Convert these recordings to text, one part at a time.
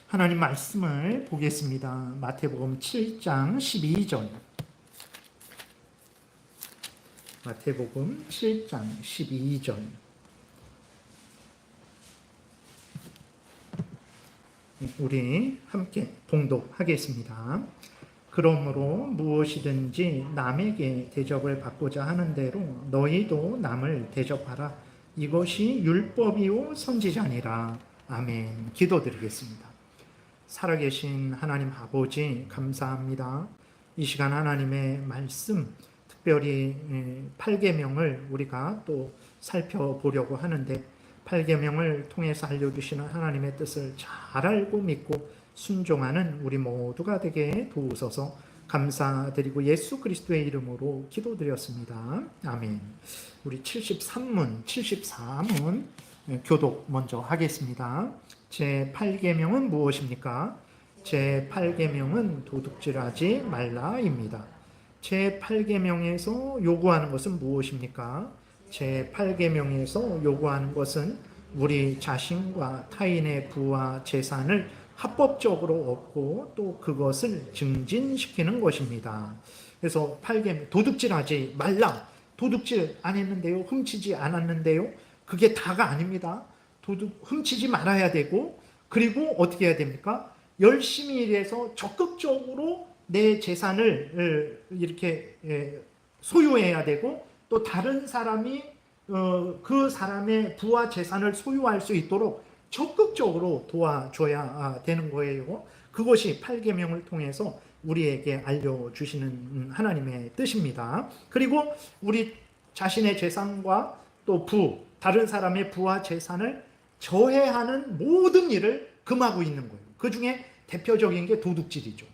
하나님 말씀을 보겠습니다. 마태복음 7장 12절. 마태복음 7장 12절. 우리 함께 봉독하겠습니다. 그러므로 무엇이든지 남에게 대접을 받고자 하는 대로 너희도 남을 대접하라. 이것이 율법이요 선지자니라. 아멘. 기도드리겠습니다. 살아계신 하나님 아버지 감사합니다. 이 시간 하나님의 말씀, 특별히 8계명을 우리가 또 살펴보려고 하는데 8계명을 통해서 알려주시는 하나님의 뜻을 잘 알고 믿고 순종하는 우리 모두가 되게 도우소서. 감사드리고 예수 그리스도의 이름으로 기도드렸습니다. 아멘. 우리 74문 교독 먼저 하겠습니다. 제8계명은 무엇입니까? 제8계명은 도둑질하지 말라입니다. 제8계명에서 요구하는 것은 무엇입니까? 제8계명에서 요구하는 것은 우리 자신과 타인의 부와 재산을 합법적으로 얻고 또 그것을 증진시키는 것입니다. 그래서 8계명, 도둑질하지 말라. 도둑질 안 했는데요, 훔치지 않았는데요, 그게 다가 아닙니다. 훔치지 말아야 되고, 그리고 어떻게 해야 됩니까? 열심히 일해서 적극적으로 내 재산을 이렇게 소유해야 되고, 또 다른 사람이 그 사람의 부와 재산을 소유할 수 있도록 적극적으로 도와줘야 되는 거예요. 그것이 8계명을 통해서 우리에게 알려주시는 하나님의 뜻입니다. 그리고 우리 자신의 재산과 또 다른 사람의 부와 재산을 저해하는 모든 일을 금하고 있는 거예요. 그 중에 대표적인 게 도둑질이죠.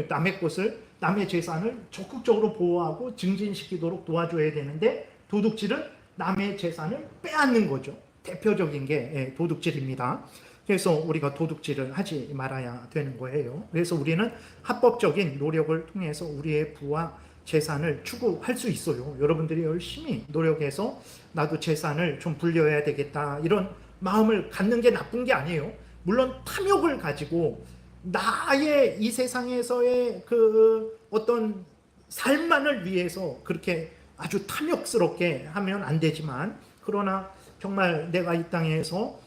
남의 것을, 남의 재산을 적극적으로 보호하고 증진시키도록 도와줘야 되는데 도둑질은 남의 재산을 빼앗는 거죠. 대표적인 게 도둑질입니다. 그래서 우리가 도둑질을 하지 말아야 되는 거예요. 그래서 우리는 합법적인 노력을 통해서 우리의 부와 재산을 추구할 수 있어요. 여러분들이 열심히 노력해서 나도 재산을 좀 불려야 되겠다, 이런 마음을 갖는 게 나쁜 게 아니에요. 물론 탐욕을 가지고 나의 이 세상에서의 그 어떤 삶만을 위해서 그렇게 아주 탐욕스럽게 하면 안 되지만, 그러나 정말 내가 이 땅에서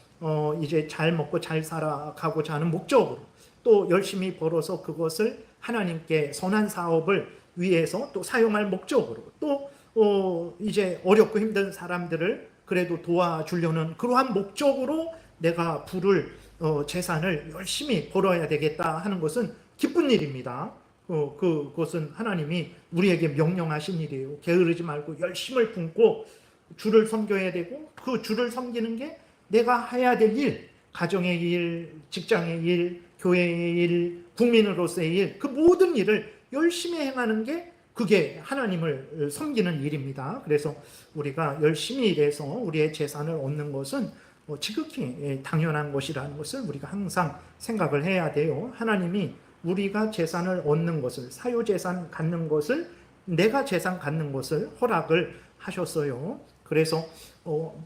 이제 잘 먹고 잘 살아가고자 하는 목적으로 또 열심히 벌어서 그것을 하나님께 선한 사업을 위해서 또 사용할 목적으로 또 이제 어렵고 힘든 사람들을 그래도 도와주려는 그러한 목적으로 내가 재산을 열심히 벌어야 되겠다 하는 것은 기쁜 일입니다. 그것은 하나님이 우리에게 명령하신 일이에요. 게으르지 말고 열심을 품고 주를 섬겨야 되고, 그 주를 섬기는 게 내가 해야 될 일, 가정의 일, 직장의 일, 교회의 일, 국민으로서의 일, 그 모든 일을 열심히 행하는 게 그게 하나님을 섬기는 일입니다. 그래서 우리가 열심히 일해서 우리의 재산을 얻는 것은 지극히 당연한 것이라는 것을 우리가 항상 생각을 해야 돼요. 하나님이 우리가 재산을 얻는 것을, 사유재산 갖는 것을, 내가 재산 갖는 것을 허락을 하셨어요. 그래서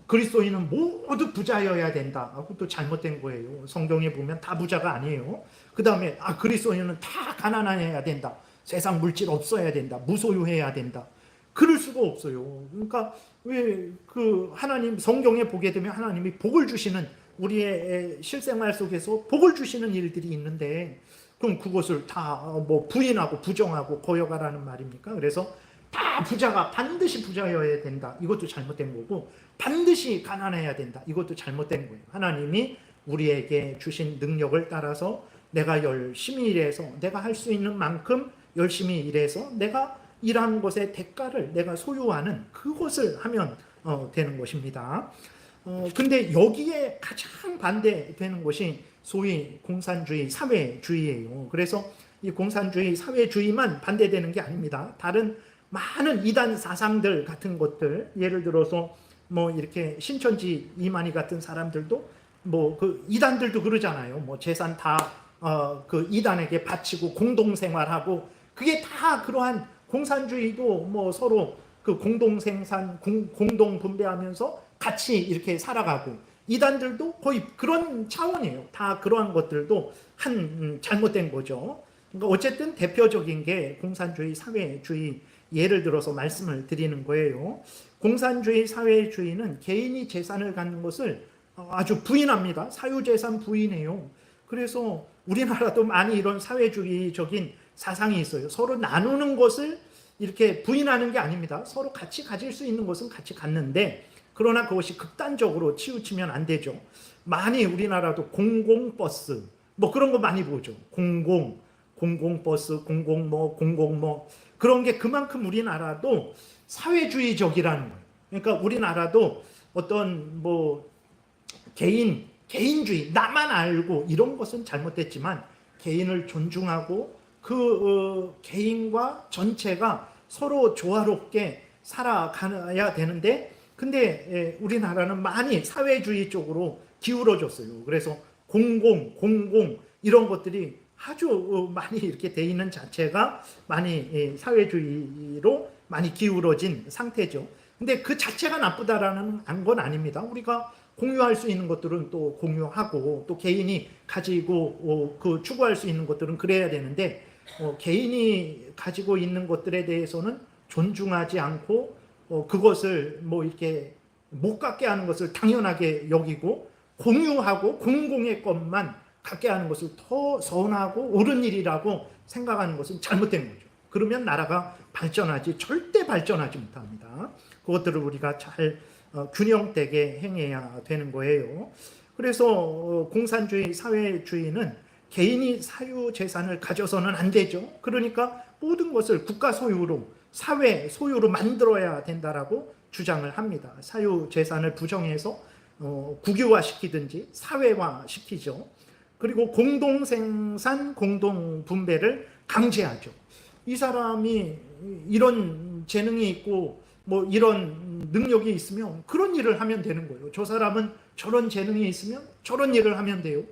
그리스도인은 모두 부자여야 된다 하고 또 잘못된 거예요. 성경에 보면 다 부자가 아니에요. 그 다음에 그리스도인은 다 가난해야 된다, 세상 물질 없어야 된다, 무소유해야 된다. 그럴 수가 없어요. 그러니까 왜 하나님 성경에 보게 되면 하나님이 복을 주시는, 우리의 실생활 속에서 복을 주시는 일들이 있는데, 그럼 그것을 다 부인하고 부정하고 거역하라는 말입니까? 그래서 다 부자가 반드시 부자여야 된다, 이것도 잘못된 거고, 반드시 가난해야 된다, 이것도 잘못된 거예요. 하나님이 우리에게 주신 능력을 따라서 내가 열심히 일해서 내가 할 수 있는 만큼 열심히 일해서 내가 일한 것의 대가를 내가 소유하는 그것을 하면 되는 것입니다. 근데 여기에 가장 반대되는 것이 소위 공산주의, 사회주의예요. 그래서 이 공산주의, 사회주의만 반대되는 게 아닙니다. 다른 많은 이단 사상들 같은 것들, 예를 들어서 이렇게 신천지 이만희 같은 사람들도 그 이단들도 그러잖아요. 재산 다 그 이단에게 바치고 공동생활하고, 그게 다 그러한 공산주의도 서로 그 공동생산, 공동분배하면서 같이 이렇게 살아가고, 이단들도 거의 그런 차원이에요. 다 그러한 것들도 잘못된 거죠. 그러니까 어쨌든 대표적인 게 공산주의, 사회주의 예를 들어서 말씀을 드리는 거예요. 공산주의, 사회주의는 개인이 재산을 갖는 것을 아주 부인합니다. 사유재산 부인해요. 그래서 우리나라도 많이 이런 사회주의적인 사상이 있어요. 서로 나누는 것을 이렇게 부인하는 게 아닙니다. 서로 같이 가질 수 있는 것은 같이 갖는데, 그러나 그것이 극단적으로 치우치면 안 되죠. 많이 우리나라도 공공버스 뭐 그런 거 많이 보죠. 공공버스, 공공 그런 게 그만큼 우리나라도 사회주의적이라는 거예요. 그러니까 우리나라도 어떤 뭐 개인주의, 나만 알고 이런 것은 잘못됐지만 개인을 존중하고 그 개인과 전체가 서로 조화롭게 살아가야 되는데, 근데 우리나라는 많이 사회주의 쪽으로 기울어졌어요. 그래서 공공 이런 것들이 아주 많이 이렇게 돼 있는 자체가 많이 사회주의로 많이 기울어진 상태죠. 근데 그 자체가 나쁘다라는 건 아닙니다. 우리가 공유할 수 있는 것들은 또 공유하고, 또 개인이 가지고 그 추구할 수 있는 것들은 그래야 되는데, 개인이 가지고 있는 것들에 대해서는 존중하지 않고 그것을 뭐 이렇게 못 갖게 하는 것을 당연하게 여기고, 공유하고 공공의 것만 갖게 하는 것을 더 선하고 옳은 일이라고 생각하는 것은 잘못된 거죠. 그러면 나라가 발전하지 절대 발전하지 못합니다. 그것들을 우리가 잘 균형되게 행해야 되는 거예요. 그래서 공산주의, 사회주의는 개인이 사유재산을 가져서는 안 되죠. 그러니까 모든 것을 국가 소유로, 사회 소유로 만들어야 된다라고 주장을 합니다. 사유재산을 부정해서 국유화시키든지 사회화시키죠. 그리고 공동생산, 공동분배를 강제하죠. 이 사람이 이런 재능이 있고 뭐 이런 능력이 있으면 그런 일을 하면 되는 거예요. 저 사람은 저런 재능이 있으면 저런 일을 하면 돼요.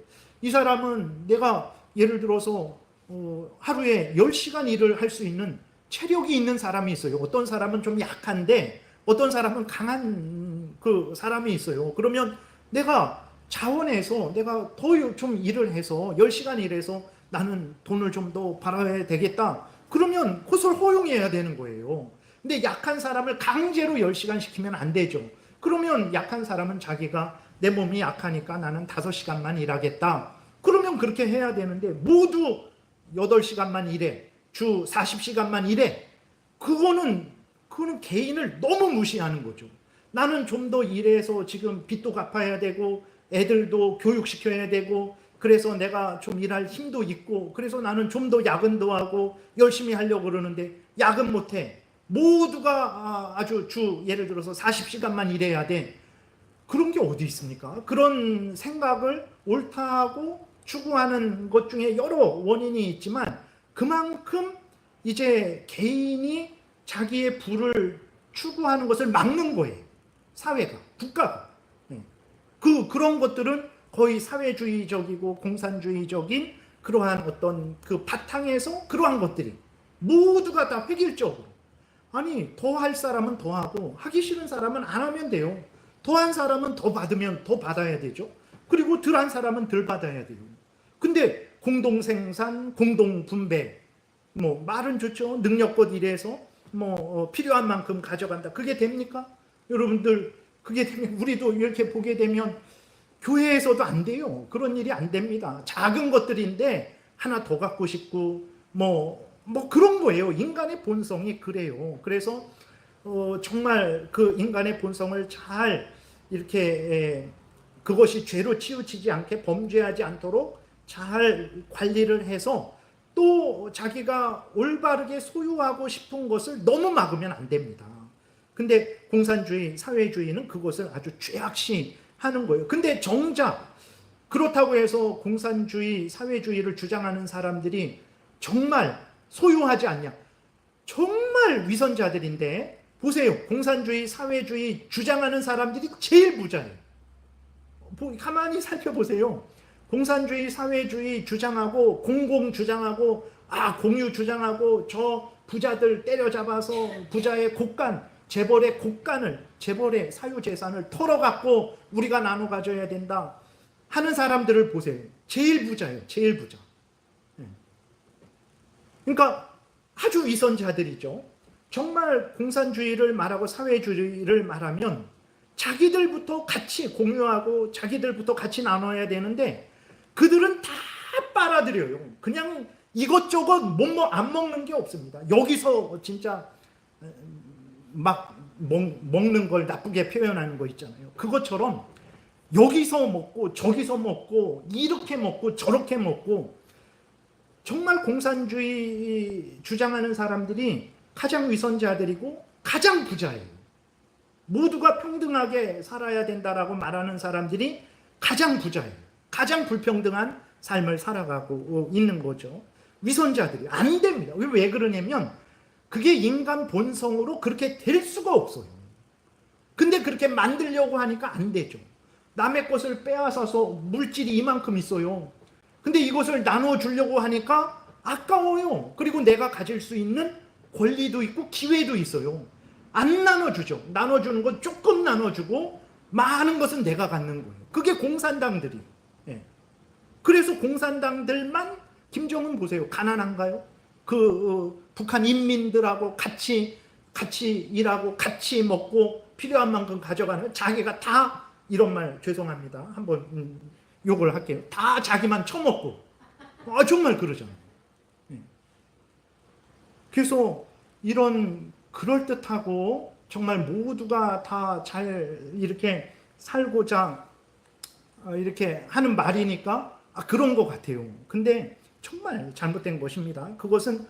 이 사람은 내가 예를 들어서 하루에 10시간 일을 할 수 있는 체력이 있는 사람이 있어요. 어떤 사람은 좀 약한데 어떤 사람은 강한 그 사람이 있어요. 그러면 내가 자원해서 내가 더 좀 일을 해서 10시간 일해서 나는 돈을 좀 더 벌어야 되겠다. 그러면 그것을 허용해야 되는 거예요. 근데 약한 사람을 강제로 10시간 시키면 안 되죠. 그러면 약한 사람은 자기가 내 몸이 약하니까 나는 5시간만 일하겠다. 그러면 그렇게 해야 되는데 모두 8시간만 일해. 주 40시간만 일해. 그거는 개인을 너무 무시하는 거죠. 나는 좀 더 일해서 지금 빚도 갚아야 되고 애들도 교육시켜야 되고, 그래서 내가 좀 일할 힘도 있고, 그래서 나는 좀 더 야근도 하고 열심히 하려고 그러는데 야근 못해. 모두가 아주 예를 들어서 40시간만 일해야 돼. 그런 게 어디 있습니까? 그런 생각을 옳다고 추구하는 것 중에 여러 원인이 있지만, 그만큼 이제 개인이 자기의 부를 추구하는 것을 막는 거예요. 사회가, 국가가. 그런 것들은 거의 사회주의적이고 공산주의적인 그러한 어떤 그 바탕에서 그러한 것들이 모두가 다 획일적으로, 아니 더 할 사람은 더 하고 하기 싫은 사람은 안 하면 돼요. 더 한 사람은 더 받으면 더 받아야 되죠. 그리고 덜 한 사람은 덜 받아야 돼요. 근데 공동생산, 공동분배, 뭐 말은 좋죠. 능력껏 일해서 뭐 필요한 만큼 가져간다. 그게 됩니까? 여러분들, 그게 되면 우리도 이렇게 보게 되면 교회에서도 안 돼요. 그런 일이 안 됩니다. 작은 것들인데 하나 더 갖고 싶고 뭐 그런 거예요. 인간의 본성이 그래요. 그래서 정말 그 인간의 본성을 잘 이렇게 그것이 죄로 치우치지 않게, 범죄하지 않도록 잘 관리를 해서 또 자기가 올바르게 소유하고 싶은 것을 너무 막으면 안 됩니다. 근데 공산주의, 사회주의는 그것을 아주 죄악시하는 거예요. 근데 정작 그렇다고 해서 공산주의, 사회주의를 주장하는 사람들이 정말 소유하지 않냐? 정말 위선자들인데 보세요. 공산주의, 사회주의 주장하는 사람들이 제일 부자예요. 가만히 살펴보세요. 공산주의, 사회주의 주장하고 공공 주장하고 공유 주장하고 저 부자들 때려잡아서 부자의 곡간 재벌의 곡간을, 재벌의 사유재산을 털어갖고 우리가 나눠 가져야 된다 하는 사람들을 보세요. 제일 부자예요. 제일 부자. 그러니까 아주 위선자들이죠. 정말 공산주의를 말하고 사회주의를 말하면 자기들부터 같이 공유하고 자기들부터 같이 나눠야 되는데 그들은 다 빨아들여요. 그냥 이것저것 안 먹는 게 없습니다. 여기서 진짜 막 먹는 걸 나쁘게 표현하는 거 있잖아요. 그것처럼 여기서 먹고 저기서 먹고 이렇게 먹고 저렇게 먹고 정말 공산주의 주장하는 사람들이 가장 위선자들이고 가장 부자예요. 모두가 평등하게 살아야 된다라고 말하는 사람들이 가장 부자예요. 가장 불평등한 삶을 살아가고 있는 거죠. 위선자들이. 안 됩니다. 왜 그러냐면 그게 인간 본성으로 그렇게 될 수가 없어요. 근데 그렇게 만들려고 하니까 안 되죠. 남의 것을 빼앗아서 물질이 이만큼 있어요. 근데 이것을 나눠주려고 하니까 아까워요. 그리고 내가 가질 수 있는 권리도 있고 기회도 있어요. 안 나눠주죠. 나눠주는 건 조금 나눠주고 많은 것은 내가 갖는 거예요. 그게 공산당들이. 예. 그래서 공산당들만 김정은 보세요. 가난한가요? 북한 인민들하고 같이 일하고 같이 먹고 필요한 만큼 가져가는 자기가 다 이런 말 죄송합니다. 한번 욕을 할게요. 다 자기만 처먹고 정말 그러잖아요. 그래서 이런 그럴듯하고 정말 모두가 다 잘 이렇게 살고자 이렇게 하는 말이니까 그런 것 같아요. 근데 정말 잘못된 것입니다. 그것은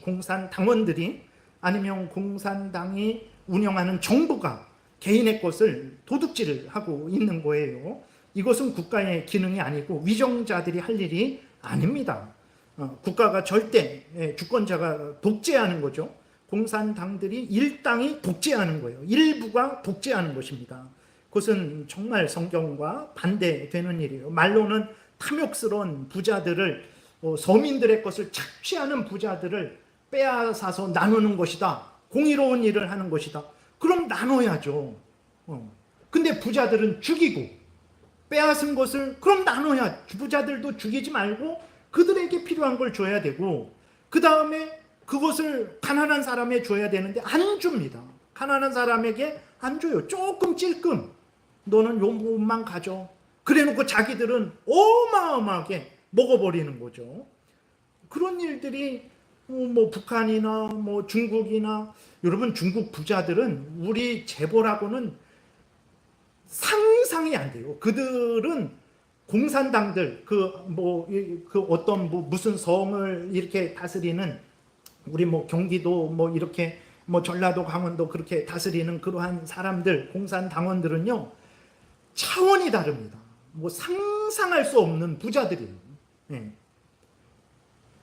공산당원들이 아니면 공산당이 운영하는 정부가 개인의 것을 도둑질을 하고 있는 거예요. 이것은 국가의 기능이 아니고 위정자들이 할 일이 아닙니다. 국가가 절대 주권자가 독재하는 거죠. 공산당들이 일당이 독재하는 거예요. 일부가 독재하는 것입니다. 그것은 정말 성경과 반대되는 일이에요. 말로는 탐욕스러운 부자들을 서민들의 것을 착취하는 부자들을 빼앗아서 나누는 것이다. 공의로운 일을 하는 것이다. 그럼 나눠야죠. 근데 부자들은 죽이고 빼앗은 것을 그럼 나눠야 부자들도 죽이지 말고 그들에게 필요한 걸 줘야 되고 그 다음에 그것을 가난한 사람에 줘야 되는데 안 줍니다. 가난한 사람에게 안 줘요. 조금 찔끔 너는 요 부분만 가져. 그래놓고 자기들은 어마어마하게 먹어버리는 거죠. 그런 일들이 뭐 북한이나 뭐 중국이나 여러분 중국 부자들은 우리 재벌하고는 상상이 안 돼요. 그들은 공산당들 어떤 무슨 성을 이렇게 다스리는 우리 뭐 경기도 뭐 이렇게 뭐 전라도 강원도 그렇게 다스리는 그러한 사람들 공산당원들은요 차원이 다릅니다. 뭐 상상할 수 없는 부자들이에요. 네.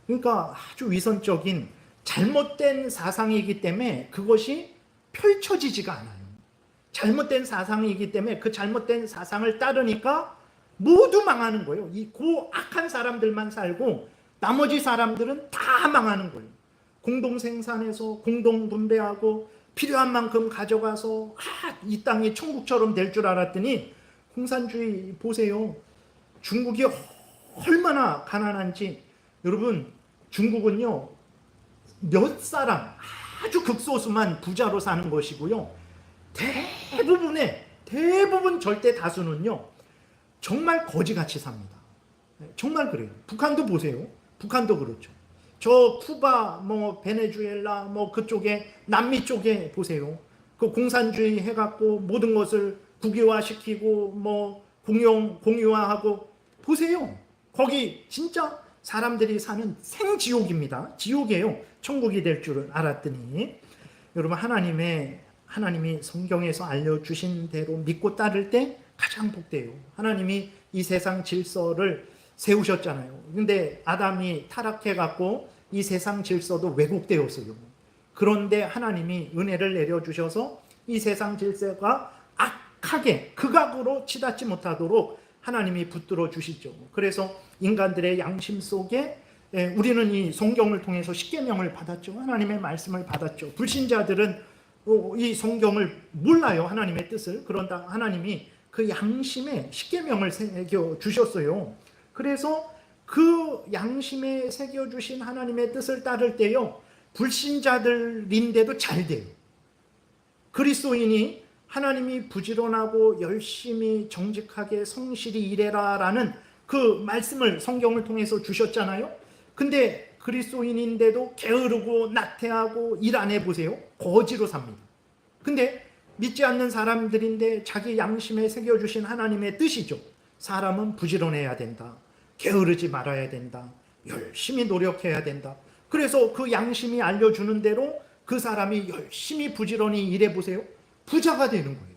그러니까 아주 위선적인 잘못된 사상이기 때문에 그것이 펼쳐지지가 않아요. 잘못된 사상이기 때문에 그 잘못된 사상을 따르니까 모두 망하는 거예요. 이 고악한 사람들만 살고 나머지 사람들은 다 망하는 거예요. 공동생산해서 공동분배하고 필요한 만큼 가져가서 이 땅이 천국처럼 될 줄 알았더니 공산주의 보세요. 중국이 얼마나 가난한지. 여러분 중국은요 몇 사람 아주 극소수만 부자로 사는 것이고요. 대부분 절대 다수는요 정말 거지같이 삽니다. 정말 그래요. 북한도 보세요. 북한도 그렇죠. 저 쿠바, 뭐 베네수엘라, 뭐 그쪽에 남미 쪽에 보세요. 그 공산주의 해갖고 모든 것을 국유화시키고 뭐 공유화하고 보세요. 거기 진짜 사람들이 사는 생지옥입니다. 지옥이에요. 천국이 될 줄을 알았더니 여러분 하나님이 성경에서 알려주신 대로 믿고 따를 때 가장 복돼요. 하나님이 이 세상 질서를 세우셨잖아요. 근데 아담이 타락해갖고 이 세상 질서도 왜곡되었어요. 그런데 하나님이 은혜를 내려주셔서 이 세상 질서가 악하게 극악으로 치닫지 못하도록 하나님이 붙들어 주시죠. 그래서 인간들의 양심 속에 우리는 이 성경을 통해서 십계명을 받았죠. 하나님의 말씀을 받았죠. 불신자들은 이 성경을 몰라요. 하나님의 뜻을. 그런다 하나님이 그 양심에 십계명을 새겨 주셨어요. 그래서 그 양심에 새겨 주신 하나님의 뜻을 따를 때요, 불신자들인데도 잘 돼요. 그리스도인이 하나님이 부지런하고 열심히 정직하게 성실히 일해라라는 그 말씀을 성경을 통해서 주셨잖아요. 근데 그리스도인인데도 게으르고 나태하고 일 안 해보세요. 거지로 삽니다. 근데 믿지 않는 사람들인데 자기 양심에 새겨주신 하나님의 뜻이죠. 사람은 부지런해야 된다. 게으르지 말아야 된다. 열심히 노력해야 된다. 그래서 그 양심이 알려주는 대로 그 사람이 열심히 부지런히 일해보세요. 부자가 되는 거예요.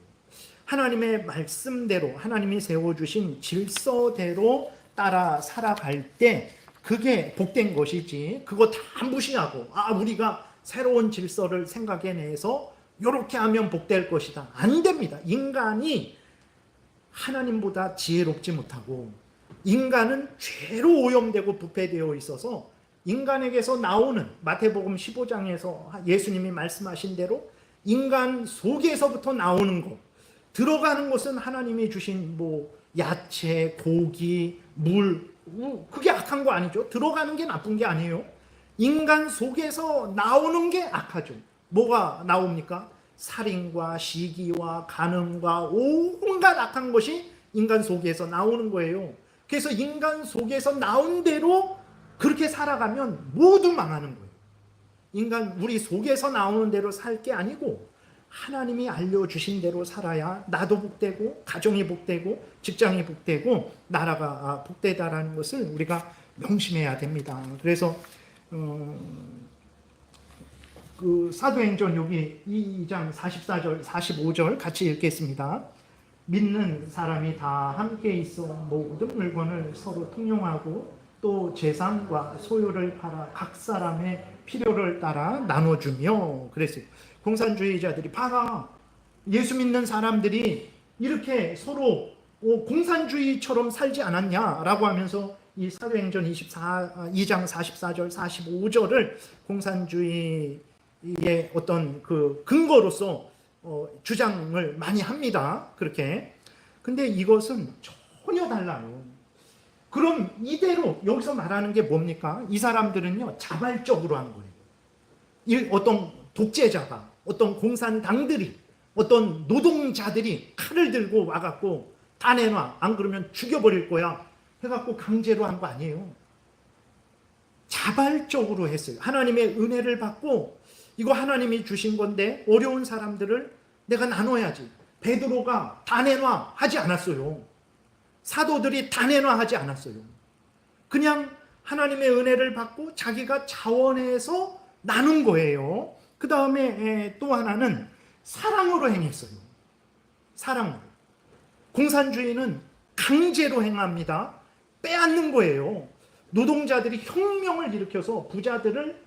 하나님의 말씀대로, 하나님이 세워주신 질서대로 따라 살아갈 때 그게 복된 것이지, 그거 다 무시하고 우리가 새로운 질서를 생각해내서 이렇게 하면 복될 것이다. 안 됩니다. 인간이 하나님보다 지혜롭지 못하고 인간은 죄로 오염되고 부패되어 있어서 인간에게서 나오는, 마태복음 15장에서 예수님이 말씀하신 대로 인간 속에서부터 나오는 것, 들어가는 것은 하나님이 주신 야채, 고기, 물, 그게 악한 거 아니죠. 들어가는 게 나쁜 게 아니에요. 인간 속에서 나오는 게 악하죠. 뭐가 나옵니까? 살인과 시기와 간음과 온갖 악한 것이 인간 속에서 나오는 거예요. 그래서 인간 속에서 나온 대로 그렇게 살아가면 모두 망하는 거예요. 인간 우리 속에서 나오는 대로 살 게 아니고 하나님이 알려주신 대로 살아야 나도 복되고 가정이 복되고 직장이 복되고 나라가 복되다라는 것을 우리가 명심해야 됩니다. 그래서 그 사도행전 여기 2장 44절 45절 같이 읽겠습니다. 믿는 사람이 다 함께 있어 모든 물건을 서로 통용하고 또 재산과 소유를 팔아 각 사람의 필요를 따라 나눠주며 그랬어요. 공산주의자들이 봐라, 예수 믿는 사람들이 이렇게 서로 공산주의처럼 살지 않았냐라고 하면서 이 사도행전 2장 44절 45절을 공산주의의 어떤 그 근거로서 주장을 많이 합니다. 그렇게. 근데 이것은 전혀 달라요. 그럼 이대로 여기서 말하는 게 뭡니까? 이 사람들은요, 자발적으로 한 거예요. 어떤 독재자가, 어떤 공산당들이, 어떤 노동자들이 칼을 들고 와갖고 다 내놔, 안 그러면 죽여버릴 거야 해갖고 강제로 한 거 아니에요. 자발적으로 했어요. 하나님의 은혜를 받고 이거 하나님이 주신 건데 어려운 사람들을 내가 나눠야지. 베드로가 다 내놔 하지 않았어요. 사도들이 다 내놔 하지 않았어요. 그냥 하나님의 은혜를 받고 자기가 자원해서 나눈 거예요. 그 다음에 또 하나는 사랑으로 행했어요. 사랑으로. 공산주의는 강제로 행합니다. 빼앗는 거예요. 노동자들이 혁명을 일으켜서 부자들을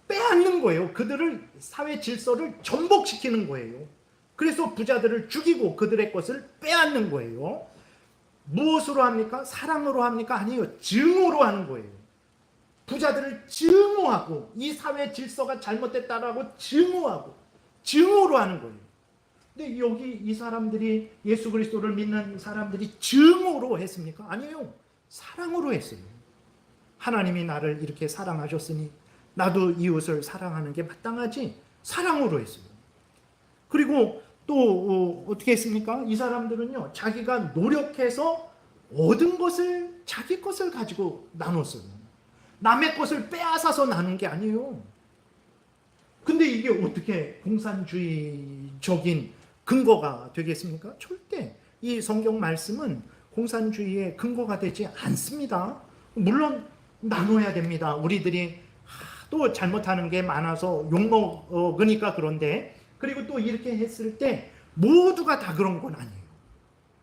빼앗는 거예요. 그들을 사회 질서를 전복시키는 거예요. 그래서 부자들을 죽이고 그들의 것을 빼앗는 거예요. 무엇으로 합니까? 사랑으로 합니까? 아니요. 증오로 하는 거예요. 부자들을 증오하고 이 사회 질서가 잘못됐다라고 증오로 하는 거예요. 근데 여기 이 사람들이 예수 그리스도를 믿는 사람들이 증오로 했습니까? 아니에요. 사랑으로 했어요. 하나님이 나를 이렇게 사랑하셨으니 나도 이웃을 사랑하는 게 마땅하지. 사랑으로 했어요. 그리고 또 어떻게 했습니까? 이 사람들은요, 자기가 노력해서 얻은 것을, 자기 것을 가지고 나눴어요. 남의 것을 빼앗아서 나눈 게 아니에요. 근데 이게 어떻게 공산주의적인 근거가 되겠습니까? 절대 이 성경 말씀은 공산주의의 근거가 되지 않습니다. 물론 나눠야 됩니다. 우리들이 또 잘못하는 게 많아서 욕먹으니까 그런데, 그리고 또 이렇게 했을 때 모두가 다 그런 건 아니에요.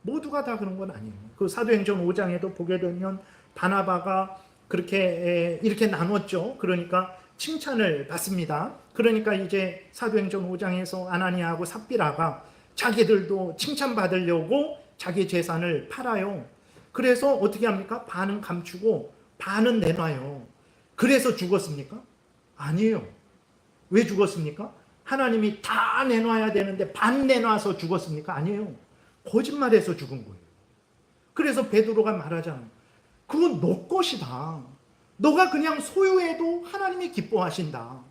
모두가 다 그런 건 아니에요. 그 사도행전 5장에도 보게 되면 바나바가 그렇게 이렇게 나눴죠. 그러니까 칭찬을 받습니다. 그러니까 이제 사도행전 5장에서 아나니아하고 삽비라가 자기들도 칭찬받으려고 자기 재산을 팔아요. 그래서 어떻게 합니까? 반은 감추고 반은 내놔요. 그래서 죽었습니까? 아니에요. 왜 죽었습니까? 하나님이 다 내놔야 되는데 반 내놔서 죽었습니까? 아니에요. 거짓말해서 죽은 거예요. 그래서 베드로가 말하잖아요. 그건 너 것이다. 너가 그냥 소유해도 하나님이 기뻐하신다.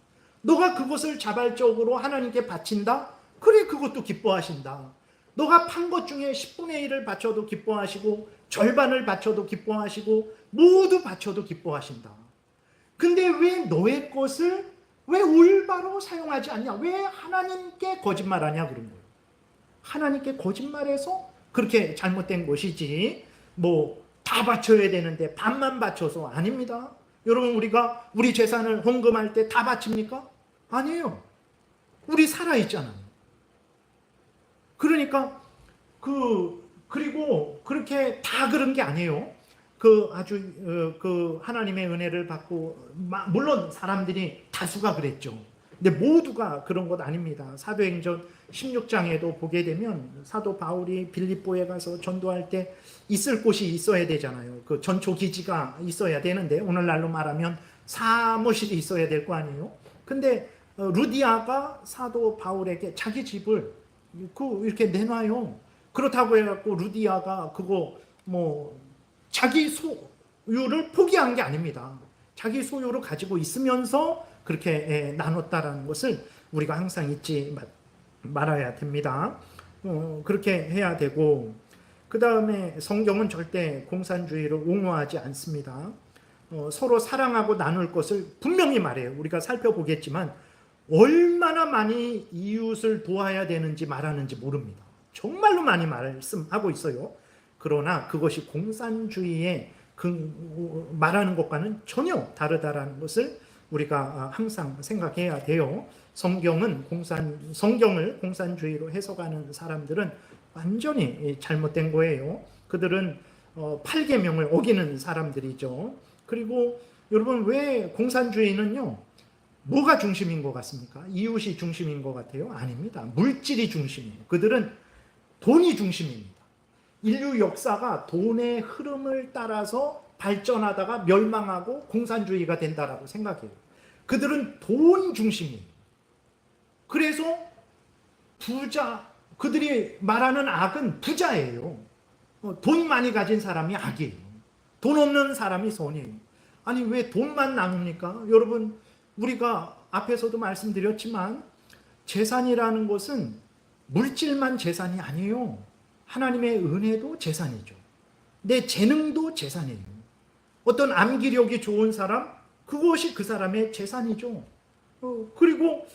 너가 그것을 자발적으로 하나님께 바친다? 그래, 그것도 기뻐하신다. 너가 판 것 중에 10분의 1을 바쳐도 기뻐하시고 절반을 바쳐도 기뻐하시고 모두 바쳐도 기뻐하신다. 근데 왜 너의 것을 왜 올바로 사용하지 않냐? 왜 하나님께 거짓말하냐? 그런 거예요. 하나님께 거짓말해서 그렇게 잘못된 것이지 뭐 다 바쳐야 되는데 반만 바쳐서 아닙니다. 여러분, 우리가 우리 재산을 헌금할 때 다 바칩니까? 아니에요. 우리 살아있잖아요. 그러니까 그리고 그렇게 다 그런 게 아니에요. 아주 그 하나님의 은혜를 받고 물론 사람들이 다수가 그랬죠. 근데 모두가 그런 것 아닙니다. 사도행전 16장에도 보게 되면 사도 바울이 빌립보에 가서 전도할 때 있을 곳이 있어야 되잖아요. 그 전초 기지가 있어야 되는데 오늘날로 말하면 사무실이 있어야 될 거 아니에요. 근데 루디아가 사도 바울에게 자기 집을 이렇게 내놔요. 그렇다고 해갖고 루디아가 그거 뭐 자기 소유를 포기한 게 아닙니다. 자기 소유를 가지고 있으면서 그렇게 나눴다라는 것을 우리가 항상 잊지 말아야 됩니다. 그렇게 해야 되고, 그 다음에 성경은 절대 공산주의를 옹호하지 않습니다. 서로 사랑하고 나눌 것을 분명히 말해요. 우리가 살펴보겠지만 얼마나 많이 이웃을 도와야 되는지 말하는지 모릅니다. 정말로 많이 말씀하고 있어요. 그러나 그것이 공산주의에 말하는 것과는 전혀 다르다라는 것을 우리가 항상 생각해야 돼요. 성경을 공산주의로 해석하는 사람들은 완전히 잘못된 거예요. 그들은 8계명을 어기는 사람들이죠. 그리고 여러분, 왜 공산주의는요, 뭐가 중심인 것 같습니까? 이웃이 중심인 것 같아요? 아닙니다. 물질이 중심이에요. 그들은 돈이 중심입니다. 인류 역사가 돈의 흐름을 따라서 발전하다가 멸망하고 공산주의가 된다라고 생각해요. 그들은 돈 중심이에요. 그래서 그들이 말하는 악은 부자예요. 돈 많이 가진 사람이 악이에요. 돈 없는 사람이 선이에요. 아니, 왜 돈만 나눕니까? 여러분, 우리가 앞에서도 말씀드렸지만 재산이라는 것은 물질만 재산이 아니에요. 하나님의 은혜도 재산이죠. 내 재능도 재산이에요. 어떤 암기력이 좋은 사람, 그것이 그 사람의 재산이죠. 그리고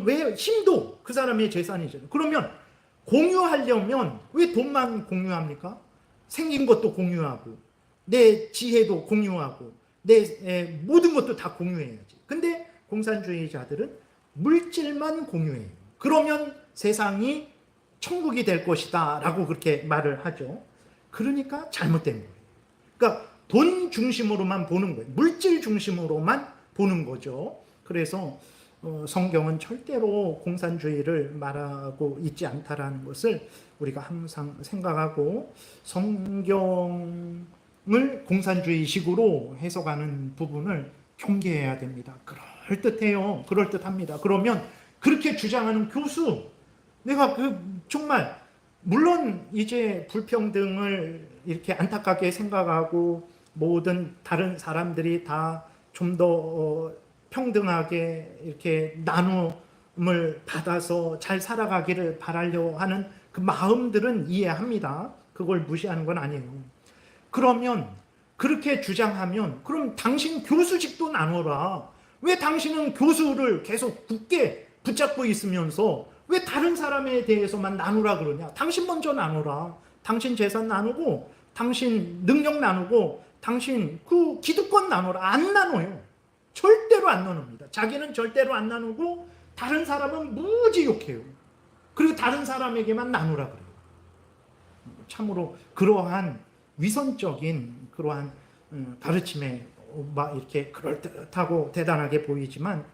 왜 힘도 그 사람의 재산이죠. 그러면 공유하려면 왜 돈만 공유합니까? 생긴 것도 공유하고 내 지혜도 공유하고 내 모든 것도 다 공유해야지. 근데 공산주의자들은 물질만 공유해요. 그러면 세상이 천국이 될 것이다 라고 그렇게 말을 하죠. 그러니까 잘못된 거예요. 그러니까 돈 중심으로만 보는 거예요. 물질 중심으로만 보는 거죠. 그래서 성경은 절대로 공산주의를 말하고 있지 않다라는 것을 우리가 항상 생각하고, 성경을 공산주의식으로 해석하는 부분을 경계해야 됩니다. 그럴듯합니다. 그러면 그렇게 주장하는 교수, 내가 정말 물론 이제 불평등을 이렇게 안타깝게 생각하고 모든 다른 사람들이 다 좀 더 평등하게 이렇게 나눔을 받아서 잘 살아가기를 바라려 하는 그 마음들은 이해합니다. 그걸 무시하는 건 아니에요. 그러면 그렇게 주장하면 그럼 당신 교수직도 나눠라. 왜 당신은 교수를 계속 굳게 붙잡고 있으면서 왜 다른 사람에 대해서만 나누라 그러냐? 당신 먼저 나누라. 당신 재산 나누고, 당신 능력 나누고, 당신 그 기득권 나누라. 안 나눠요. 절대로 안 나눕니다. 자기는 절대로 안 나누고 다른 사람은 무지 욕해요. 그리고 다른 사람에게만 나누라 그래요. 참으로 그러한 위선적인 그러한 가르침에 막 이렇게 그럴듯하고 대단하게 보이지만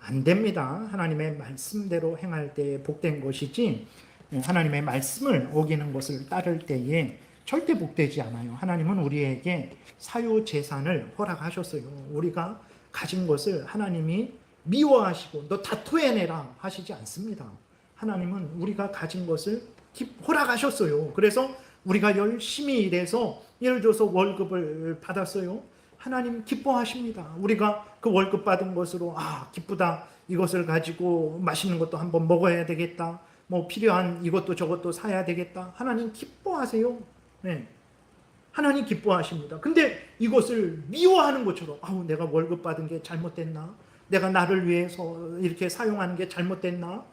안 됩니다. 하나님의 말씀대로 행할 때에 복된 것이지, 하나님의 말씀을 어기는 것을 따를 때에 절대 복되지 않아요. 하나님은 우리에게 사유 재산을 허락하셨어요. 우리가 가진 것을 하나님이 미워하시고 너 다 토해내라 하시지 않습니다. 하나님은 우리가 가진 것을 허락하셨어요. 그래서 우리가 열심히 일해서 예를 들어서 월급을 받았어요. 하나님 기뻐하십니다. 우리가 그 월급 받은 것으로 기쁘다. 이것을 가지고 맛있는 것도 한번 먹어야 되겠다. 뭐 필요한 이것도 저것도 사야 되겠다. 하나님 기뻐하세요. 네. 하나님 기뻐하십니다. 근데 이것을 미워하는 것처럼 내가 월급 받은 게 잘못됐나? 내가 나를 위해서 이렇게 사용하는 게 잘못됐나?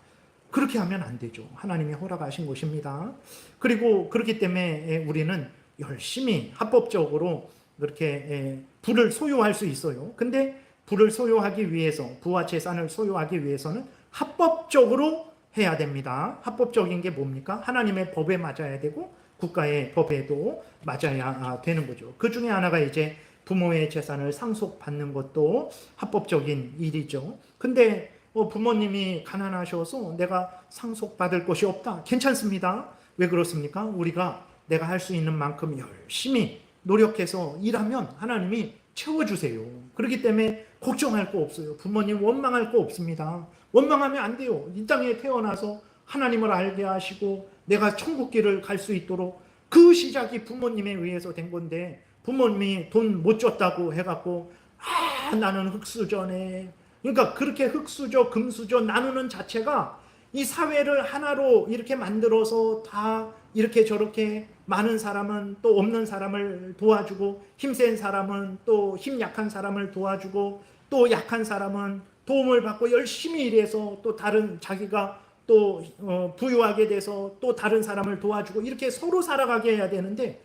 그렇게 하면 안 되죠. 하나님이 허락하신 것입니다. 그리고 그렇기 때문에 우리는 열심히 합법적으로 그렇게 부를 소유할 수 있어요. 근데 부를 소유하기 위해서, 부와 재산을 소유하기 위해서는 합법적으로 해야 됩니다. 합법적인 게 뭡니까? 하나님의 법에 맞아야 되고 국가의 법에도 맞아야 되는 거죠. 그 중에 하나가 이제 부모의 재산을 상속받는 것도 합법적인 일이죠. 근데 부모님이 가난하셔서 내가 상속받을 것이 없다. 괜찮습니다. 왜 그렇습니까? 우리가 내가 할 수 있는 만큼 열심히 노력해서 일하면 하나님이 채워주세요. 그렇기 때문에 걱정할 거 없어요. 부모님 원망할 거 없습니다. 원망하면 안 돼요. 이 땅에 태어나서 하나님을 알게 하시고 내가 천국길을 갈 수 있도록 그 시작이 부모님에 의해서 된 건데 부모님이 돈 못 줬다고 해갖고 나는 흙수저네. 그러니까 그렇게 흙수저 금수저 나누는 자체가 이 사회를 하나로 이렇게 만들어서 다 이렇게 저렇게 많은 사람은 또 없는 사람을 도와주고 힘센 사람은 또 힘 약한 사람을 도와주고 또 약한 사람은 도움을 받고 열심히 일해서 또 다른 자기가 또 부유하게 돼서 또 다른 사람을 도와주고 이렇게 서로 살아가게 해야 되는데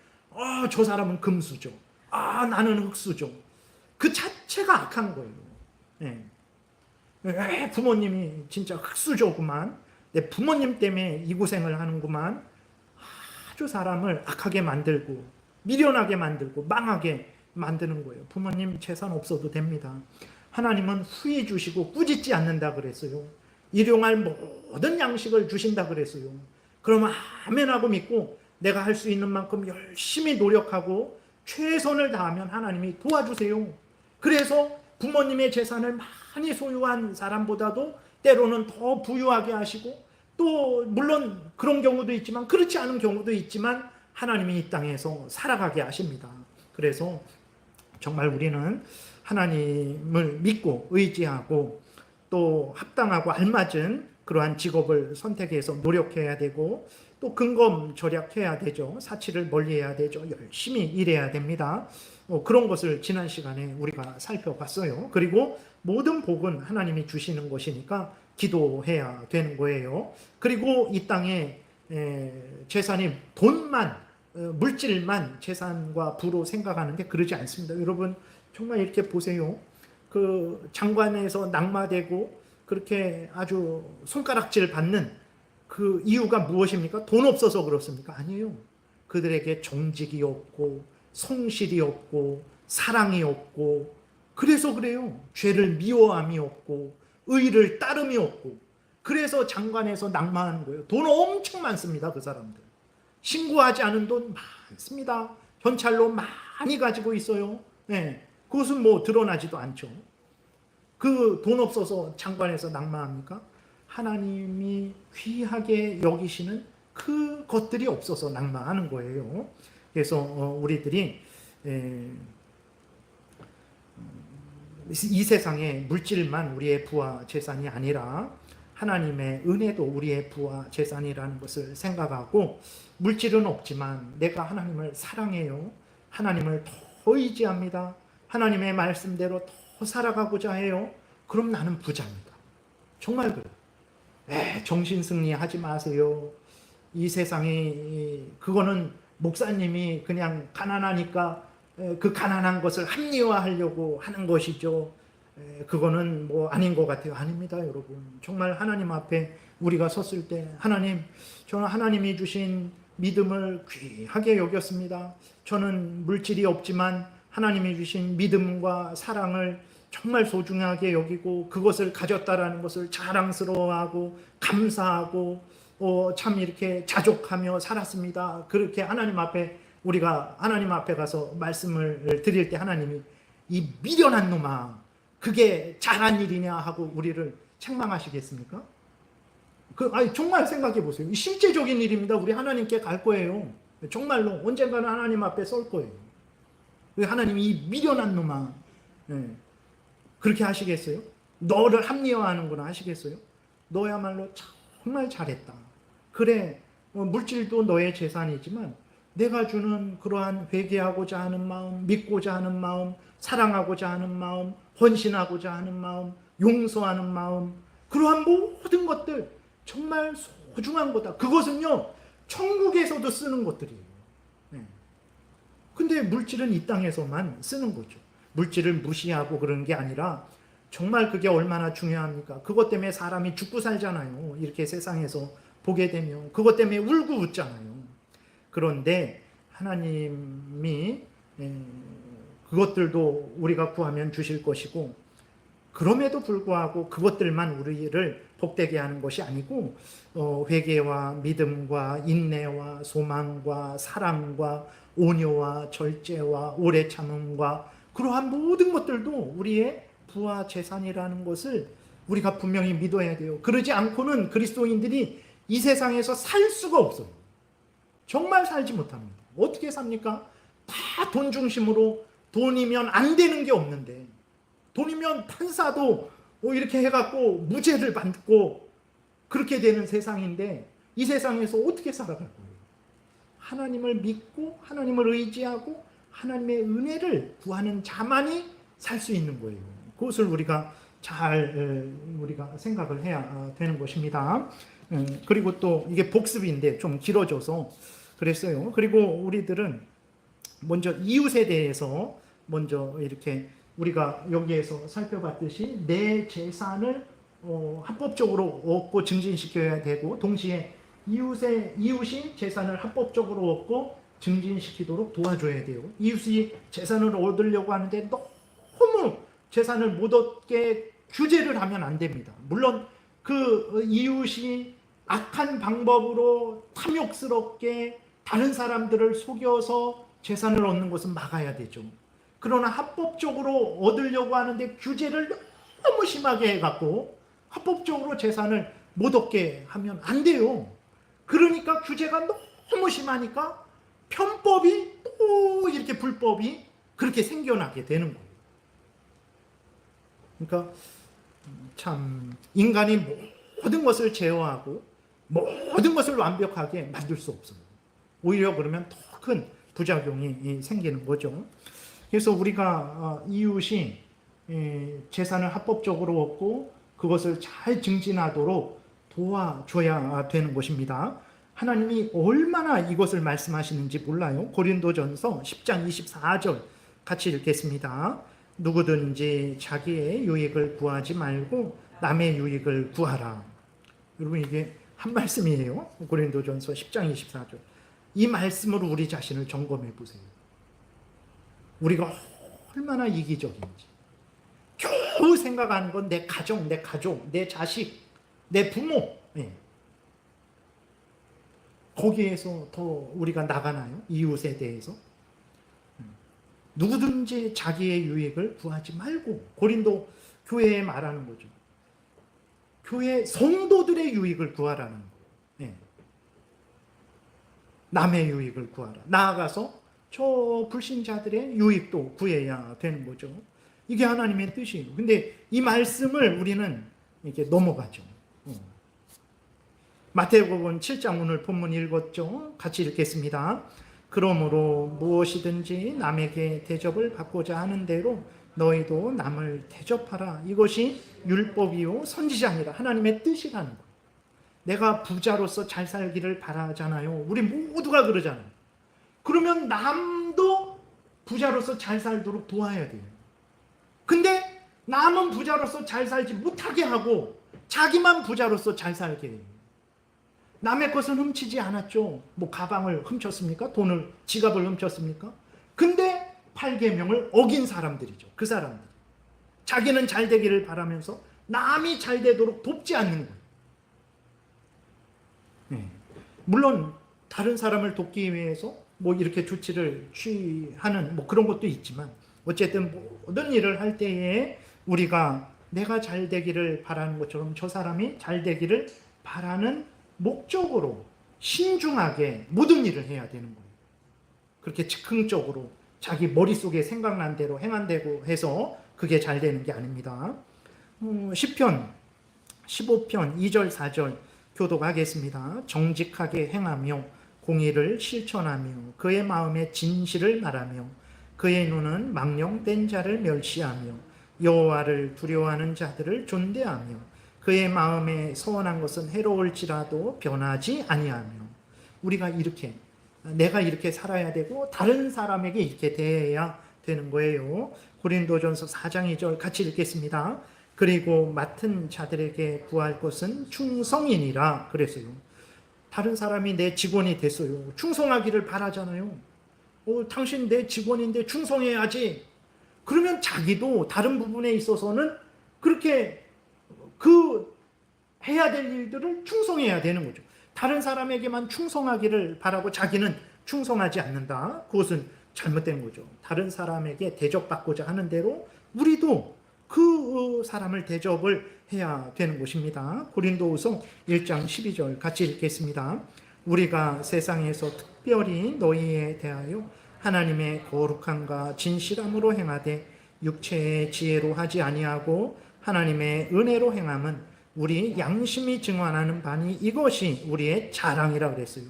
저 사람은 금수저, 나는 흙수저. 그 자체가 악한 거예요. 네. 부모님이 진짜 흙수저구만. 내 부모님 때문에 이 고생을 하는구만. 아주 사람을 악하게 만들고 미련하게 만들고 망하게 만드는 거예요. 부모님 재산 없어도 됩니다. 하나님은 후히 주시고 꾸짖지 않는다 그랬어요. 일용할 모든 양식을 주신다 그랬어요. 그러면 아멘하고 믿고 내가 할 수 있는 만큼 열심히 노력하고 최선을 다하면 하나님이 도와주세요. 그래서 부모님의 재산을 많이 소유한 사람보다도 때로는 더 부유하게 하시고 또 물론 그런 경우도 있지만 그렇지 않은 경우도 있지만 하나님이 이 땅에서 살아가게 하십니다. 그래서 정말 우리는 하나님을 믿고 의지하고 또 합당하고 알맞은 그러한 직업을 선택해서 노력해야 되고 또 근검절약해야 되죠. 사치를 멀리해야 되죠. 열심히 일해야 됩니다. 그런 것을 지난 시간에 우리가 살펴봤어요. 그리고 모든 복은 하나님이 주시는 것이니까 기도해야 되는 거예요. 그리고 이 땅에 재산이 돈만 물질만 재산과 부로 생각하는데 그러지 않습니다. 여러분 정말 이렇게 보세요. 그 장관에서 낙마되고 그렇게 아주 손가락질 받는 그 이유가 무엇입니까? 돈 없어서 그렇습니까? 아니에요. 그들에게 정직이 없고 성실이 없고 사랑이 없고 그래서 그래요. 죄를 미워함이 없고 의를 따름이 없고 그래서 장관에서 낙마하는 거예요. 돈 엄청 많습니다. 그 사람들. 신고하지 않은 돈 많습니다. 현찰로 많이 가지고 있어요. 네. 그것은 뭐 드러나지도 않죠. 그 돈 없어서 장관에서 낙마합니까? 하나님이 귀하게 여기시는 그 것들이 없어서 낙마하는 거예요. 그래서 우리들이 이 세상의 물질만 우리의 부와 재산이 아니라 하나님의 은혜도 우리의 부와 재산이라는 것을 생각하고 물질은 없지만 내가 하나님을 사랑해요. 하나님을 더 의지합니다. 하나님의 말씀대로 더 살아가고자 해요. 그럼 나는 부자입니다. 정말 그래요. 정신승리 하지 마세요. 이 세상이 그거는 목사님이 그냥 가난하니까 그 가난한 것을 합리화하려고 하는 것이죠. 그거는 뭐 아닌 것 같아요. 아닙니다, 여러분. 정말 하나님 앞에 우리가 섰을 때 하나님, 저는 하나님이 주신 믿음을 귀하게 여겼습니다. 저는 물질이 없지만 하나님이 주신 믿음과 사랑을 정말 소중하게 여기고 그것을 가졌다라는 것을 자랑스러워하고 감사하고 참 이렇게 자족하며 살았습니다. 그렇게 하나님 앞에 우리가 하나님 앞에 가서 말씀을 드릴 때 하나님이 이 미련한 놈아 그게 잘한 일이냐 하고 우리를 책망하시겠습니까? 정말 생각해 보세요. 실제적인 일입니다. 우리 하나님께 갈 거예요. 정말로 언젠가는 하나님 앞에 설 거예요. 하나님이 이 미련한 놈아, 그렇게 하시겠어요? 너를 합리화하는구나 하시겠어요? 너야말로 정말 잘했다. 그래, 물질도 너의 재산이지만 내가 주는 그러한 회개하고자 하는 마음, 믿고자 하는 마음, 사랑하고자 하는 마음, 헌신하고자 하는 마음, 용서하는 마음, 그러한 모든 것들 정말 소중한 거다. 그것은요, 천국에서도 쓰는 것들이에요. 근데 물질은 이 땅에서만 쓰는 거죠. 물질을 무시하고 그런 게 아니라 정말 그게 얼마나 중요합니까? 그것 때문에 사람이 죽고 살잖아요. 이렇게 세상에서 보게 되면 그것 때문에 울고 웃잖아요. 그런데 하나님이 그것들도 우리가 구하면 주실 것이고, 그럼에도 불구하고 그것들만 우리를 복되게 하는 것이 아니고 회개와 믿음과 인내와 소망과 사랑과 온유와 절제와 오래 참음과 그러한 모든 것들도 우리의 부와 재산이라는 것을 우리가 분명히 믿어야 돼요. 그러지 않고는 그리스도인들이 이 세상에서 살 수가 없어요. 정말 살지 못합니다. 어떻게 삽니까? 다 돈 중심으로, 돈이면 안 되는 게 없는데, 돈이면 판사도 이렇게 해갖고 무죄를 받고 그렇게 되는 세상인데, 이 세상에서 어떻게 살아갈 거예요? 하나님을 믿고 하나님을 의지하고 하나님의 은혜를 구하는 자만이 살 수 있는 거예요. 그것을 우리가 우리가 생각을 해야 되는 것입니다. 그리고 또 이게 복습인데 좀 길어져서 그랬어요. 그리고 우리들은 먼저 이웃에 대해서 먼저 이렇게 우리가 여기에서 살펴봤듯이 내 재산을 합법적으로 얻고 증진시켜야 되고, 동시에 이웃이 재산을 합법적으로 얻고 증진시키도록 도와줘야 돼요. 이웃이 재산을 얻으려고 하는데 너무 재산을 못 얻게 규제를 하면 안 됩니다. 물론 그 이웃이 악한 방법으로 탐욕스럽게 다른 사람들을 속여서 재산을 얻는 것은 막아야 되죠. 그러나 합법적으로 얻으려고 하는데 규제를 너무 심하게 해갖고 합법적으로 재산을 못 얻게 하면 안 돼요. 그러니까 규제가 너무 심하니까 편법이 또 이렇게 불법이 그렇게 생겨나게 되는 거예요. 그러니까 참 인간이 모든 것을 제어하고 모든 것을 완벽하게 만들 수 없어요. 오히려 그러면 더 큰 부작용이 생기는 거죠. 그래서 우리가 이웃이 재산을 합법적으로 얻고 그것을 잘 증진하도록 도와줘야 되는 것입니다. 하나님이 얼마나 이것을 말씀하시는지 몰라요. 고린도전서 10장 24절 같이 읽겠습니다. 누구든지 자기의 유익을 구하지 말고 남의 유익을 구하라. 여러분, 이게 한 말씀이에요. 고린도전서 10장 24절. 이 말씀으로 우리 자신을 점검해 보세요. 우리가 얼마나 이기적인지. 겨우 생각하는 건 내 가정, 내 가족, 내 자식, 내 부모. 거기에서 더 우리가 나가나요? 이웃에 대해서. 누구든지 자기의 유익을 구하지 말고, 고린도 교회에 말하는 거죠. 교회 성도들의 유익을 구하라는 거예요. 남의 유익을 구하라. 나아가서 저 불신자들의 유익도 구해야 되는 거죠. 이게 하나님의 뜻이에요. 근데 이 말씀을 우리는 이렇게 넘어가죠. 마태복음 7장 오늘 본문 읽었죠. 같이 읽겠습니다. 그러므로 무엇이든지 남에게 대접을 받고자 하는 대로 너희도 남을 대접하라. 이것이 율법이요 선지자니라. 하나님의 뜻이라는 거예요. 내가 부자로서 잘 살기를 바라잖아요. 우리 모두가 그러잖아요. 그러면 남도 부자로서 잘 살도록 도와야 돼요. 근데 남은 부자로서 잘 살지 못하게 하고 자기만 부자로서 잘 살게 해요. 남의 것을 훔치지 않았죠. 뭐 가방을 훔쳤습니까? 돈을, 지갑을 훔쳤습니까? 근데 8계명을 어긴 사람들이죠. 그 사람들. 자기는 잘 되기를 바라면서 남이 잘 되도록 돕지 않는 거예요. 물론 다른 사람을 돕기 위해서 뭐 이렇게 조치를 취하는 뭐 그런 것도 있지만, 어쨌든 모든 일을 할 때에 우리가 내가 잘 되기를 바라는 것처럼 저 사람이 잘 되기를 바라는 목적으로 신중하게 모든 일을 해야 되는 거예요. 그렇게 즉흥적으로 자기 머릿속에 생각난 대로 행한다고 해서 그게 잘 되는 게 아닙니다. 시편 15편 2절 4절 교독하겠습니다. 정직하게 행하며 공의를 실천하며 그의 마음에 진실을 말하며 그의 눈은 망령된 자를 멸시하며 여호와를 두려워하는 자들을 존대하며 그의 마음에 서원한 것은 해로울지라도 변하지 아니하며. 우리가 이렇게 내가 이렇게 살아야 되고 다른 사람에게 이렇게 대해야 되는 거예요. 고린도전서 4장 2절 같이 읽겠습니다. 그리고 맡은 자들에게 구할 것은 충성이니라 그랬어요. 다른 사람이 내 직원이 됐어요. 충성하기를 바라잖아요. 당신 내 직원인데 충성해야지. 그러면 자기도 다른 부분에 있어서는 그렇게 해야 될 일들을 충성해야 되는 거죠. 다른 사람에게만 충성하기를 바라고 자기는 충성하지 않는다. 그것은 잘못된 거죠. 다른 사람에게 대접받고자 하는 대로 우리도 그 사람을 대접을 해야 되는 것입니다. 고린도후서 1장 12절 같이 읽겠습니다. 우리가 세상에서 특별히 너희에 대하여 하나님의 거룩함과 진실함으로 행하되 육체의 지혜로 하지 아니하고 하나님의 은혜로 행함은 우리 양심이 증언하는 바니 이것이 우리의 자랑이라 그랬어요.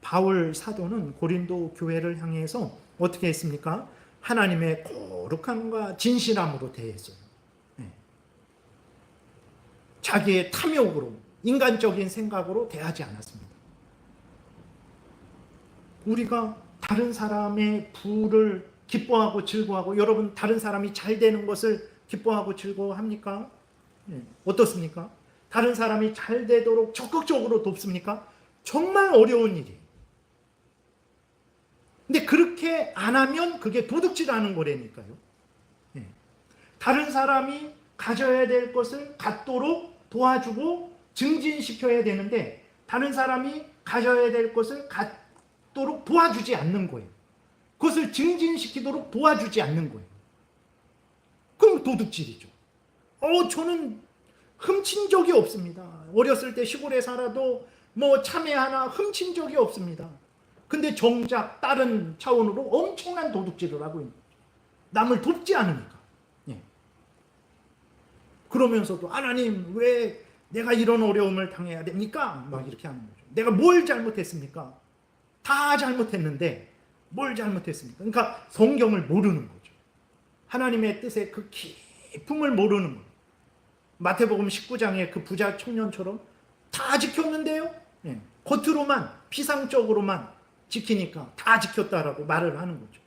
바울 사도는 고린도 교회를 향해서 어떻게 했습니까? 하나님의 거룩함과 진실함으로 대했어요. 자기의 탐욕으로, 인간적인 생각으로 대하지 않았습니다. 우리가 다른 사람의 부를 기뻐하고 즐거워하고, 여러분 다른 사람이 잘 되는 것을 기뻐하고 즐거워합니까? 어떻습니까? 다른 사람이 잘 되도록 적극적으로 돕습니까? 정말 어려운 일이에요. 근데 그렇게 안 하면 그게 도둑질하는 거라니까요. 다른 사람이 가져야 될 것을 갖도록 도와주고 증진시켜야 되는데 다른 사람이 가져야 될 것을 갖도록 도와주지 않는 거예요. 그것을 증진시키도록 도와주지 않는 거예요. 그럼 도둑질이죠. 저는 훔친 적이 없습니다. 어렸을 때 시골에 살아도 참외 하나 훔친 적이 없습니다. 근데 정작 다른 차원으로 엄청난 도둑질을 하고 있는 거죠. 남을 돕지 않으니까. 그러면서도 하나님 왜 내가 이런 어려움을 당해야 됩니까? 막 이렇게 하는 거죠. 내가 뭘 잘못했습니까? 다 잘못했는데 뭘 잘못했습니까? 그러니까 성경을 모르는 거죠. 하나님의 뜻의 그 깊음을 모르는 거예요. 마태복음 19장의 그 부자 청년처럼 다 지켰는데요. 겉으로만 피상적으로만 지키니까 다 지켰다라고 말을 하는 거죠.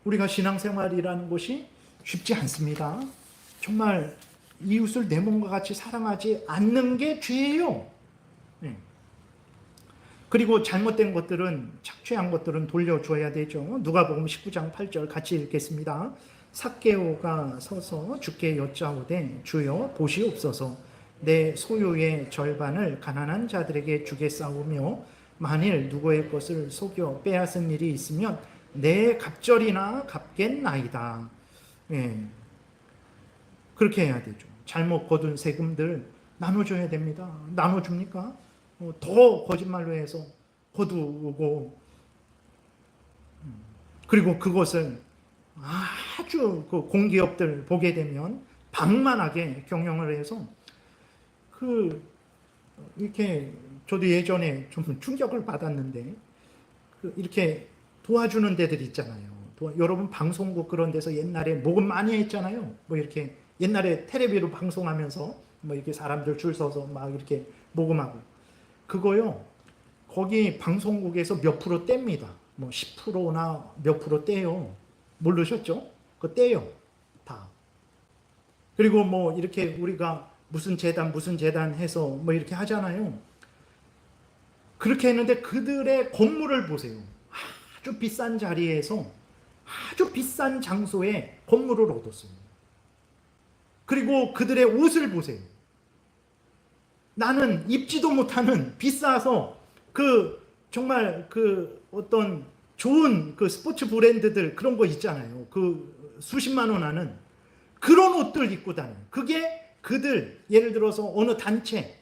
우리가 신앙생활이라는 것이 쉽지 않습니다. 정말 이웃을 내 몸과 같이 사랑하지 않는 게 죄예요. 그리고 잘못된 것들은, 착취한 것들은 돌려줘야 되죠. 누가복음 19장 8절 같이 읽겠습니다. 삭개오가 서서 주께 여짜오되 주여 보시옵소서 내 소유의 절반을 가난한 자들에게 주겠사오며 만일 누구의 것을 속여 빼앗은 일이 있으면 내 갑절이나 갚겠나이다. 그렇게 해야 되죠. 잘못 거둔 세금들 나눠줘야 됩니다. 나눠줍니까? 더 거짓말로 해서 거두고, 그리고 그것을 아주 그 공기업들 보게 되면 방만하게 경영을 해서 이렇게 저도 예전에 좀 충격을 받았는데 이렇게 도와주는 데들 있잖아요. 여러분 방송국 그런 데서 옛날에 모금 많이 했잖아요. 이렇게 옛날에 텔레비로 방송하면서 이렇게 사람들 줄 서서 막 이렇게 모금하고 그거요. 거기 방송국에서 몇 프로 뗍니다. 10%나 몇 프로 떼요. 모르셨죠? 그거 떼요. 다. 그리고 이렇게 우리가 무슨 재단 해서 이렇게 하잖아요. 그렇게 했는데 그들의 건물을 보세요. 아주 비싼 자리에서 아주 비싼 장소에 건물을 얻었어요. 그리고 그들의 옷을 보세요. 나는 입지도 못하는 비싸서 정말 어떤 좋은 스포츠 브랜드들 그런 거 있잖아요. 수십만 원 하는 그런 옷들 입고 다녀요. 그게 그들 예를 들어서 어느 단체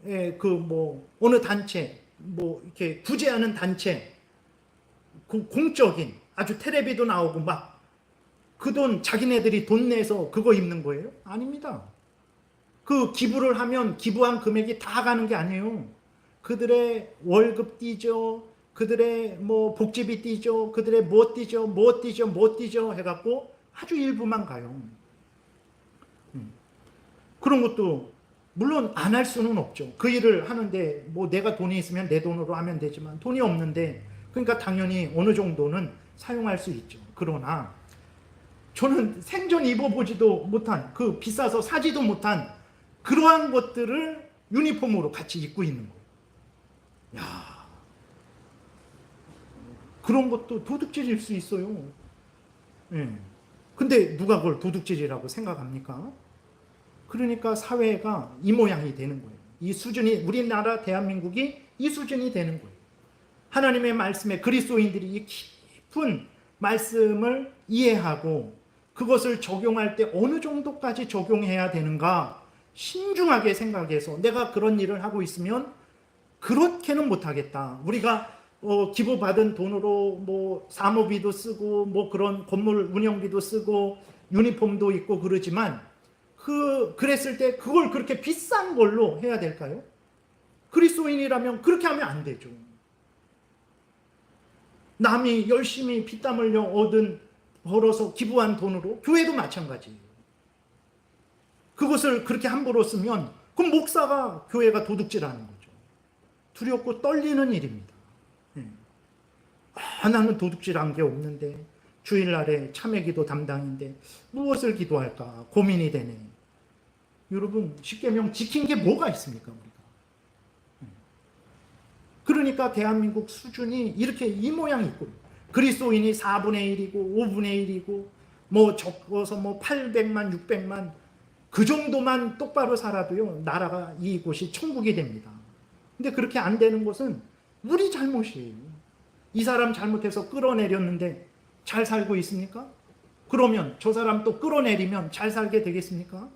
어느 단체 이렇게 구제하는 단체 공적인 아주 텔레비도 나오고 막 그 돈 자기네들이 돈 내서 그거 입는 거예요? 아닙니다. 그 기부를 하면 기부한 금액이 다 가는 게 아니에요. 그들의 월급 띄죠. 그들의 복지비 띄죠. 그들의 뭐 띄죠 해갖고 아주 일부만 가요. 그런 것도 물론 안 할 수는 없죠. 그 일을 하는데 내가 돈이 있으면 내 돈으로 하면 되지만 돈이 없는데 그러니까 당연히 어느 정도는 사용할 수 있죠. 그러나 저는 생전 입어보지도 못한 비싸서 사지도 못한 그러한 것들을 유니폼으로 같이 입고 있는 거예요. 야, 그런 것도 도둑질일 수 있어요. 예. 근데 누가 그걸 도둑질이라고 생각합니까? 그러니까 사회가 이 모양이 되는 거예요. 이 수준이 우리나라 대한민국이 이 수준이 되는 거예요. 하나님의 말씀에 그리스도인들이 이 깊은 말씀을 이해하고 그것을 적용할 때 어느 정도까지 적용해야 되는가 신중하게 생각해서 내가 그런 일을 하고 있으면 그렇게는 못하겠다. 우리가 기부받은 돈으로 사무비도 쓰고 그런 건물 운영비도 쓰고 유니폼도 입고 그러지만 그랬을 때 그걸 그렇게 비싼 걸로 해야 될까요? 그리스도인이라면 그렇게 하면 안 되죠. 남이 열심히 피땀 흘려 벌어서 기부한 돈으로 교회도 마찬가지예요. 그것을 그렇게 함부로 쓰면 그럼 목사가 교회가 도둑질하는 거죠. 두렵고 떨리는 일입니다. 나는 도둑질한 게 없는데 주일날에 참회기도 담당인데 무엇을 기도할까 고민이 되네. 여러분 십계명 지킨 게 뭐가 있습니까 우리가? 그러니까 대한민국 수준이 이렇게 이 모양이 있고 그리스도인이 4분의 1이고 5분의 1이고 적어서 800만 600만 그 정도만 똑바로 살아도요 나라가 이곳이 천국이 됩니다. 근데 그렇게 안 되는 것은 우리 잘못이에요. 이 사람 잘못해서 끌어내렸는데 잘 살고 있습니까? 그러면 저 사람 또 끌어내리면 잘 살게 되겠습니까?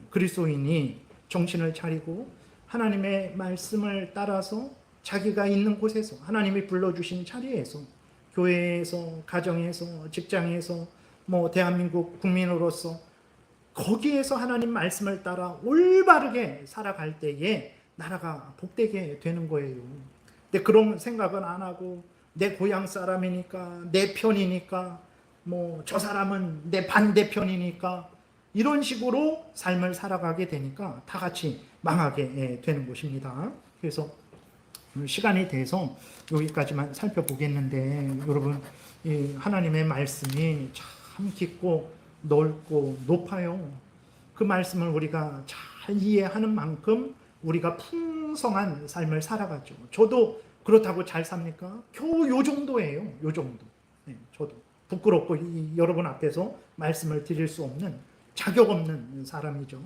그리스도인이 정신을 차리고 하나님의 말씀을 따라서 자기가 있는 곳에서 하나님이 불러주신 자리에서 교회에서 가정에서 직장에서 대한민국 국민으로서 거기에서 하나님 말씀을 따라 올바르게 살아갈 때에 나라가 복되게 되는 거예요. 근데 그런 생각은 안 하고 내 고향 사람이니까 내 편이니까 저 사람은 내 반대편이니까 이런 식으로 삶을 살아가게 되니까 다 같이 망하게 되는 것입니다. 그래서 시간이 돼서 여기까지만 살펴보겠는데 여러분 하나님의 말씀이 참 깊고 넓고 높아요. 그 말씀을 우리가 잘 이해하는 만큼 우리가 풍성한 삶을 살아가죠. 저도 그렇다고 잘 삽니까? 겨우 요 정도예요. 요 정도. 저도 부끄럽고 여러분 앞에서 말씀을 드릴 수 없는 자격 없는 사람이죠.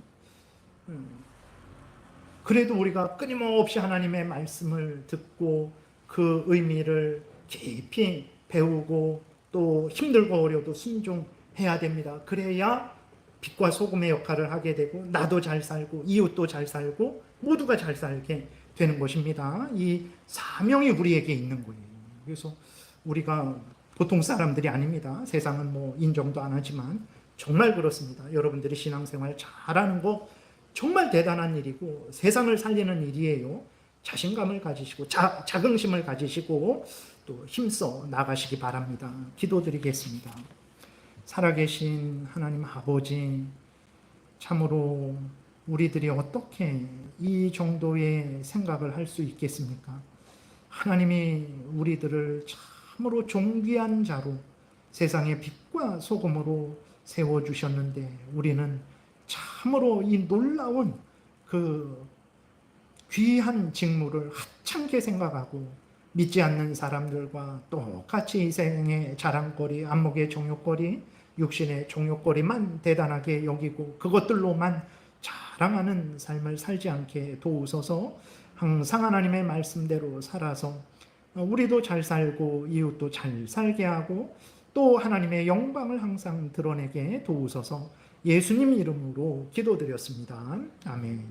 그래도 우리가 끊임없이 하나님의 말씀을 듣고 그 의미를 깊이 배우고 또 힘들고 어려도 순종해야 됩니다. 그래야 빛과 소금의 역할을 하게 되고 나도 잘 살고 이웃도 잘 살고 모두가 잘 살게 되는 것입니다. 이 사명이 우리에게 있는 거예요. 그래서 우리가 보통 사람들이 아닙니다. 세상은 인정도 안 하지만 정말 그렇습니다. 여러분들이 신앙생활 잘하는 거 정말 대단한 일이고 세상을 살리는 일이에요. 자신감을 가지시고 자긍심을 가지시고 또 힘써 나가시기 바랍니다. 기도드리겠습니다. 살아계신 하나님 아버지, 참으로 우리들이 어떻게 이 정도의 생각을 할 수 있겠습니까? 하나님이 우리들을 참으로 존귀한 자로 세상의 빛과 소금으로 세워주셨는데 우리는 참으로 이 놀라운 그 귀한 직무를 하찮게 생각하고 믿지 않는 사람들과 똑같이 이 생의 자랑거리, 안목의 종욕거리, 육신의 종욕거리만 대단하게 여기고 그것들로만 자랑하는 삶을 살지 않게 도우소서. 항상 하나님의 말씀대로 살아서 우리도 잘 살고 이웃도 잘 살게 하고 또 하나님의 영광을 항상 드러내게 도우소서. 예수님 이름으로 기도드렸습니다. 아멘.